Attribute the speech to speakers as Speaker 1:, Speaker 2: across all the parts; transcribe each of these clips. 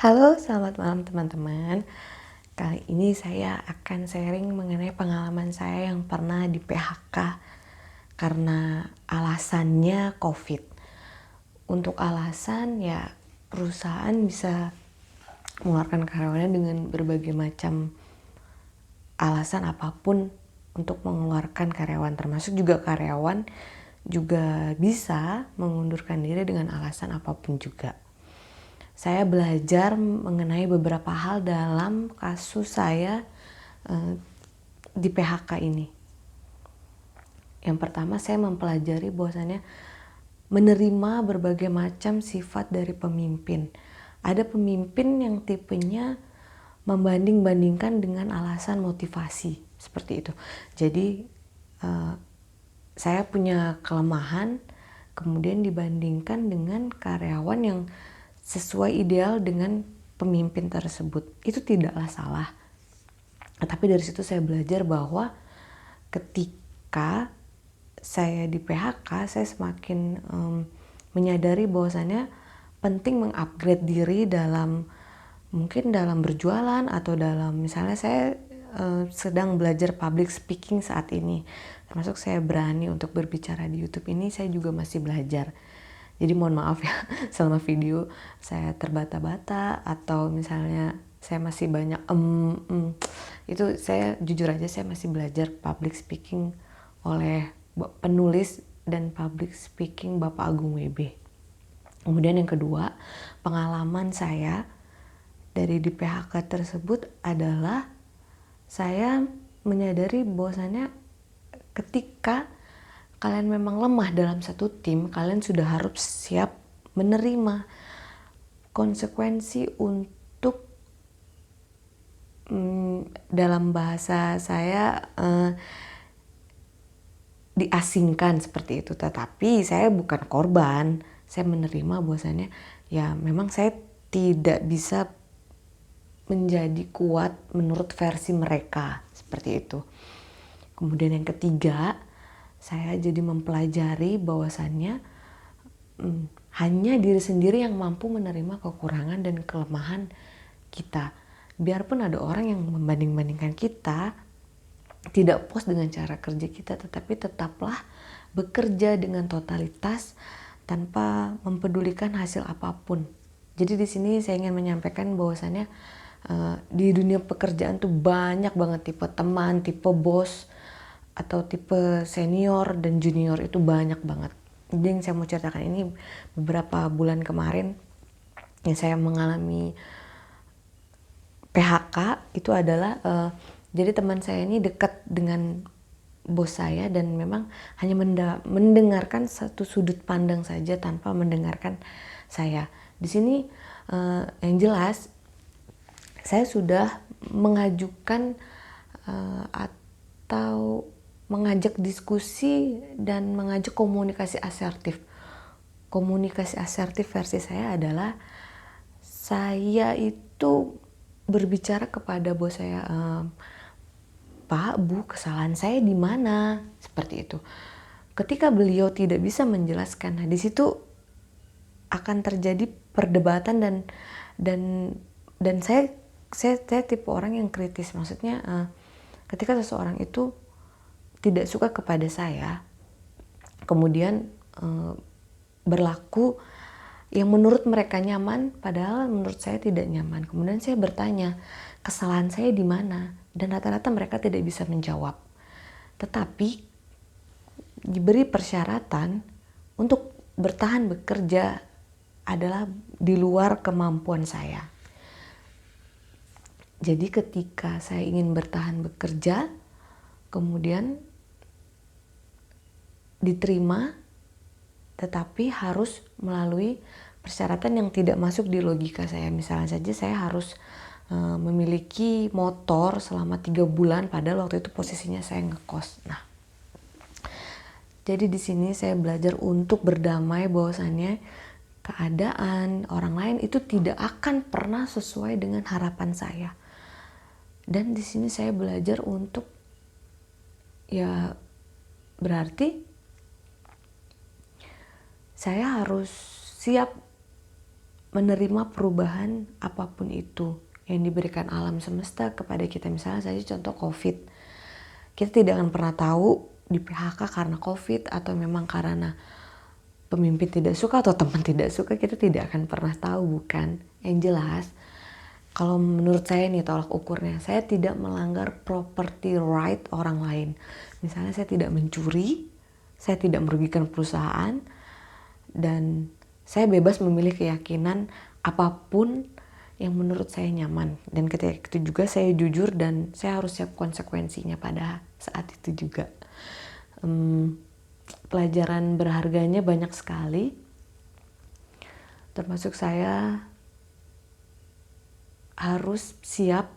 Speaker 1: Halo, selamat malam teman-teman. Kali ini saya akan sharing mengenai pengalaman saya yang pernah di PHK karena alasannya COVID. Untuk alasan ya perusahaan bisa mengeluarkan karyawannya dengan berbagai macam alasan apapun untuk mengeluarkan karyawan, termasuk juga karyawan juga bisa mengundurkan diri dengan alasan apapun juga. Saya belajar mengenai beberapa hal dalam kasus saya di PHK ini. Yang pertama, saya mempelajari bahwasannya menerima berbagai macam sifat dari pemimpin. Ada pemimpin yang tipenya membanding-bandingkan dengan alasan motivasi, seperti itu. Jadi saya punya kelemahan, kemudian dibandingkan dengan karyawan yang sesuai ideal dengan pemimpin tersebut. Itu tidaklah salah. Tapi dari situ saya belajar bahwa ketika saya di PHK, saya semakin menyadari bahwasannya penting mengupgrade diri mungkin dalam berjualan atau dalam misalnya saya sedang belajar public speaking saat ini, termasuk saya berani untuk berbicara di YouTube ini, saya juga masih belajar. Jadi mohon maaf ya selama video saya terbata-bata atau misalnya saya masih banyak itu saya jujur aja saya masih belajar public speaking oleh penulis dan public speaking Bapak Agung WB. Kemudian yang kedua, pengalaman saya dari di PHK tersebut adalah saya menyadari bahwasannya ketika kalian memang lemah dalam satu tim, kalian sudah harus siap menerima konsekuensi untuk dalam bahasa saya diasingkan seperti itu. Tetapi saya bukan korban, saya menerima bahwasannya ya memang saya tidak bisa menjadi kuat menurut versi mereka, seperti itu. Kemudian yang ketiga, saya jadi mempelajari bahwasannya hanya diri sendiri yang mampu menerima kekurangan dan kelemahan kita. Biarpun ada orang yang membanding-bandingkan kita, tidak puas dengan cara kerja kita, tetapi tetaplah bekerja dengan totalitas tanpa mempedulikan hasil apapun. Jadi di sini saya ingin menyampaikan bahwasannya di dunia pekerjaan tuh banyak banget tipe teman, tipe bos, atau tipe senior dan junior, itu banyak banget. Jadi yang saya mau ceritakan ini beberapa bulan kemarin yang saya mengalami PHK itu adalah jadi teman saya ini dekat dengan bos saya dan memang hanya mendengarkan satu sudut pandang saja tanpa mendengarkan saya. Di sini yang jelas saya sudah mengajukan atau mengajak diskusi dan mengajak komunikasi asertif. Komunikasi asertif versi saya adalah saya itu berbicara kepada bos saya, Pak, Bu, kesalahan saya di mana? Seperti itu. Ketika beliau tidak bisa menjelaskan, nah di situ akan terjadi perdebatan dan saya tipe orang yang kritis. Maksudnya ketika seseorang itu tidak suka kepada saya, kemudian berlaku yang menurut mereka nyaman, padahal menurut saya tidak nyaman. Kemudian saya bertanya, kesalahan saya di mana? Dan rata-rata mereka tidak bisa menjawab. Tetapi diberi persyaratan untuk bertahan bekerja adalah di luar kemampuan saya. Jadi ketika saya ingin bertahan bekerja, kemudian diterima, tetapi harus melalui persyaratan yang tidak masuk di logika saya. Misalnya saja saya harus memiliki motor selama 3 bulan, padahal waktu itu posisinya saya ngekos. Nah, jadi di sini saya belajar untuk berdamai bahwasannya keadaan orang lain itu tidak akan pernah sesuai dengan harapan saya. Dan di sini saya belajar untuk ya berarti saya harus siap menerima perubahan apapun itu yang diberikan alam semesta kepada kita. Misalnya saja contoh COVID. Kita tidak akan pernah tahu di PHK karena COVID atau memang karena pemimpin tidak suka atau teman tidak suka. Kita tidak akan pernah tahu, bukan? Yang jelas, kalau menurut saya nih tolak ukurnya, saya tidak melanggar property right orang lain. Misalnya saya tidak mencuri, saya tidak merugikan perusahaan, dan saya bebas memilih keyakinan apapun yang menurut saya nyaman. Dan ketika itu juga saya jujur dan saya harus siap konsekuensinya pada saat itu juga. Pelajaran berharganya banyak sekali. Termasuk saya harus siap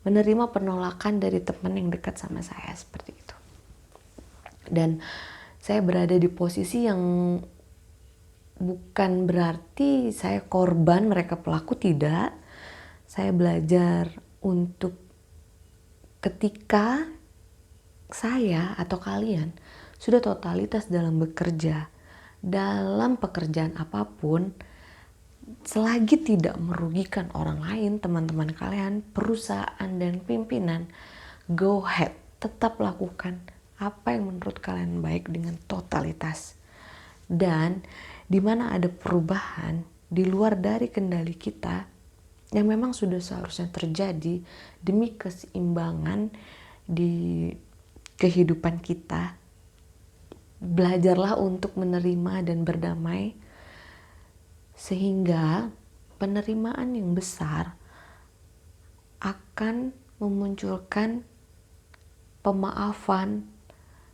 Speaker 1: menerima penolakan dari teman yang dekat sama saya seperti itu. Dan saya berada di posisi yang bukan berarti saya korban, mereka pelaku, tidak. Saya belajar untuk ketika saya atau kalian sudah totalitas dalam bekerja, dalam pekerjaan apapun, selagi tidak merugikan orang lain, teman-teman kalian, perusahaan dan pimpinan, go ahead, tetap lakukan apa yang menurut kalian baik dengan totalitas. Dan di mana ada perubahan di luar dari kendali kita yang memang sudah seharusnya terjadi demi keseimbangan di kehidupan kita, belajarlah untuk menerima dan berdamai, sehingga penerimaan yang besar akan memunculkan pemaafan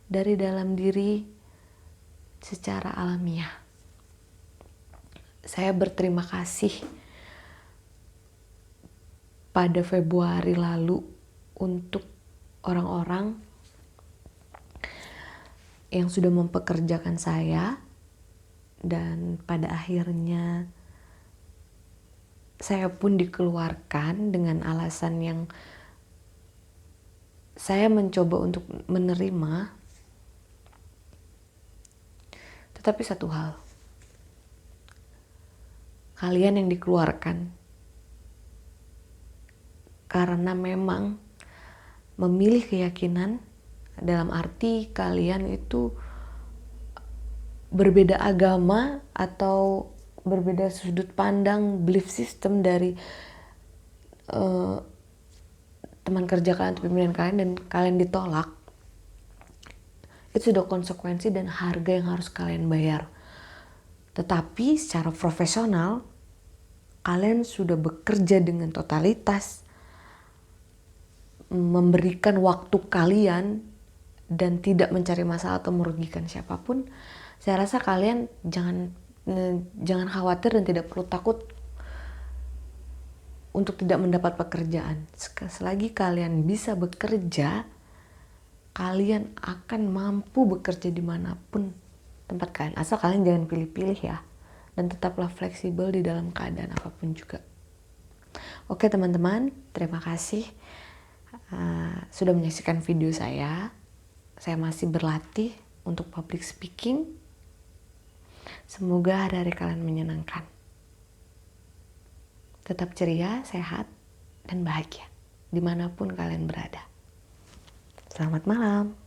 Speaker 1: dari dalam diri secara alamiah. Saya berterima kasih pada Februari lalu untuk orang-orang yang sudah mempekerjakan saya, dan pada akhirnya saya pun dikeluarkan dengan alasan yang saya mencoba untuk menerima. Tetapi satu hal, kalian yang dikeluarkan karena memang memilih keyakinan, dalam arti kalian itu berbeda agama atau berbeda sudut pandang, belief system dari teman kerja kalian atau pimpinan kalian, dan kalian ditolak, itu sudah konsekuensi dan harga yang harus kalian bayar. Tetapi secara profesional, kalian sudah bekerja dengan totalitas, memberikan waktu kalian dan tidak mencari masalah atau merugikan siapapun. Saya rasa kalian jangan khawatir dan tidak perlu takut untuk tidak mendapat pekerjaan. Selagi kalian bisa bekerja, kalian akan mampu bekerja dimanapun tempat kalian. Asal kalian jangan pilih-pilih ya. Dan tetaplah fleksibel di dalam keadaan apapun juga. Oke teman-teman, terima kasih sudah menyaksikan video saya. Saya masih berlatih untuk public speaking. Semoga hari-hari kalian menyenangkan. Tetap ceria, sehat, dan bahagia dimanapun kalian berada. Selamat malam.